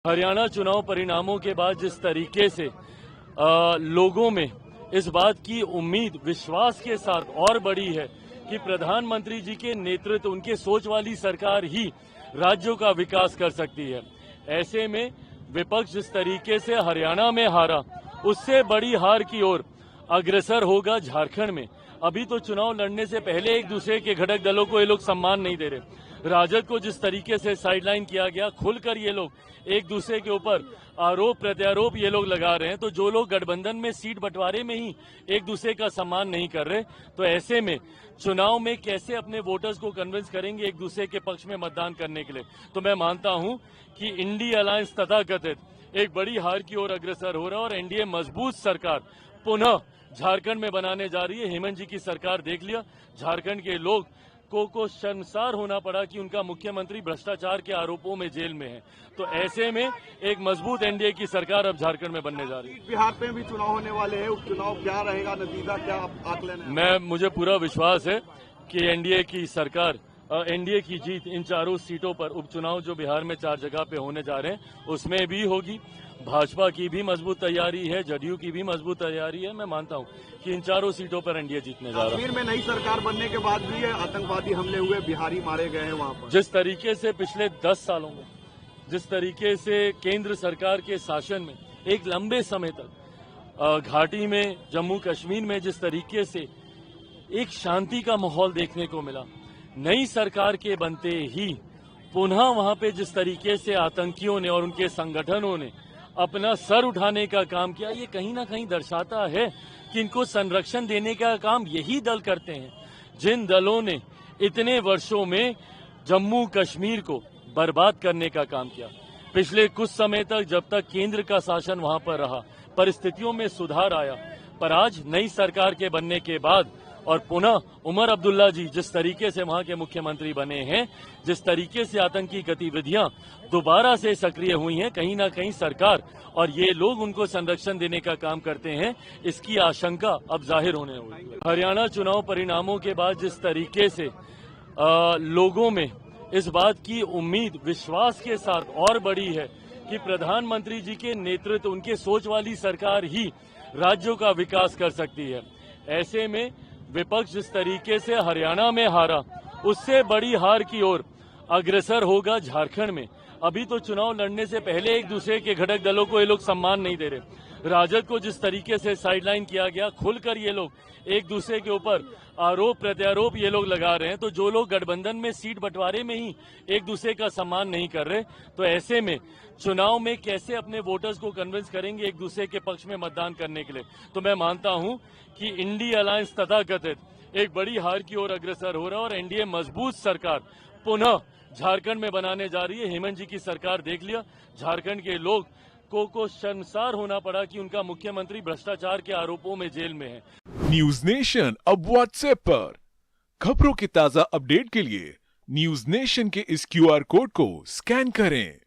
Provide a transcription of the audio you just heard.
हरियाणा चुनाव परिणामों के बाद जिस तरीके से लोगों में इस बात की उम्मीद विश्वास के साथ और बढ़ी है कि प्रधानमंत्री जी के नेतृत्व उनके सोच वाली सरकार ही राज्यों का विकास कर सकती है। ऐसे में विपक्ष जिस तरीके से हरियाणा में हारा, उससे बड़ी हार की ओर अग्रसर होगा झारखंड में। अभी तो चुनाव लड़ने से पहले एक दूसरे के घटक दलों को ये लोग सम्मान नहीं दे रहे। राजद को जिस तरीके से साइडलाइन किया गया, खुलकर ये लोग एक दूसरे के ऊपर आरोप प्रत्यारोप ये लोग लगा रहे हैं। तो जो लोग गठबंधन में सीट बंटवारे में ही एक दूसरे का सम्मान नहीं कर रहे, तो ऐसे में चुनाव में कैसे अपने वोटर्स को कन्विंस करेंगे एक दूसरे के पक्ष में मतदान करने के लिए। तो मैं मानता हूं कि इंडी अलायंस तथाकथित एक बड़ी हार की ओर अग्रसर हो रहा है और एनडीए मजबूत सरकार पुनः झारखंड में बनाने जा रही है। हेमंत जी की सरकार देख लिया, झारखंड के लोग को शर्मसार होना पड़ा कि उनका मुख्यमंत्री भ्रष्टाचार के आरोपों में जेल में है। तो ऐसे में एक मजबूत एनडीए की सरकार अब झारखंड में बनने जा रही है। बिहार में भी चुनाव होने वाले हैं, उपचुनाव क्या रहेगा, नतीजा क्या आकलन है? मुझे पूरा विश्वास है कि एनडीए की सरकार, एनडीए की जीत इन चारों सीटों पर, उपचुनाव जो बिहार में 4 जगह पे होने जा रहे हैं उसमें भी होगी। भाजपा की भी मजबूत तैयारी है, जदयू की भी मजबूत तैयारी है। मैं मानता हूं कि इन चारों सीटों पर एनडीए जीतने जा रहा है। कश्मीर में नई सरकार बनने के बाद भी आतंकवादी हमले हुए, बिहारी मारे गए हैं वहां पर। जिस तरीके से पिछले 10 सालों में जिस तरीके से केंद्र सरकार के शासन में एक लंबे समय तक घाटी में, जम्मू कश्मीर में जिस तरीके से एक शांति का माहौल देखने को मिला, नई सरकार के बनते ही पुनः वहां पे जिस तरीके से आतंकियों ने और उनके संगठनों ने अपना सर उठाने का काम किया, ये कहीं ना कहीं दर्शाता है कि इनको संरक्षण देने का काम यही दल करते हैं जिन दलों ने इतने वर्षों में जम्मू कश्मीर को बर्बाद करने का काम किया। पिछले कुछ समय तक जब तक केंद्र का शासन वहां पर रहा, परिस्थितियों में सुधार आया, पर आज नई सरकार के बनने के बाद और पुनः उमर अब्दुल्ला जी जिस तरीके से वहां के मुख्यमंत्री बने हैं, जिस तरीके से आतंकी गतिविधियां दोबारा से सक्रिय हुई हैं, कहीं ना कहीं सरकार और ये लोग उनको संरक्षण देने का काम करते हैं, इसकी आशंका अब जाहिर होने लगी। हरियाणा चुनाव परिणामों के बाद जिस तरीके से लोगों में इस बात की उम्मीद विश्वास के साथ और बढ़ी है कि प्रधानमंत्री जी के नेतृत्व उनके सोच वाली सरकार ही राज्यों का विकास कर सकती है। ऐसे में विपक्ष जिस तरीके से हरियाणा में हारा, उससे बड़ी हार की ओर अग्रसर होगा झारखंड में। अभी तो चुनाव लड़ने से पहले एक दूसरे के घटक दलों को ये लोग सम्मान नहीं दे रहे। राजद को जिस तरीके से साइडलाइन किया गया, खुलकर ये लोग एक दूसरे के ऊपर आरोप प्रत्यारोप ये लोग लगा रहे हैं। तो जो लोग गठबंधन में सीट बंटवारे में ही एक दूसरे का सम्मान नहीं कर रहे, तो ऐसे में चुनाव में कैसे अपने वोटर्स को कन्विंस करेंगे एक दूसरे के पक्ष में मतदान करने के लिए। तो मैं मानता हूं कि इंडी अलायंस तथाकथित एक बड़ी हार की ओर अग्रसर हो रहा है और एनडीए मजबूत सरकार पुनः झारखंड में बनाने जा रही है। हेमंत जी की सरकार देख लिया, झारखंड के लोग को शर्मसार होना पड़ा कि उनका मुख्यमंत्री भ्रष्टाचार के आरोपों में जेल में है। न्यूज नेशन अब व्हाट्सएप पर खबरों के ताजा अपडेट के लिए न्यूज नेशन के इस क्यूआर कोड को स्कैन करें।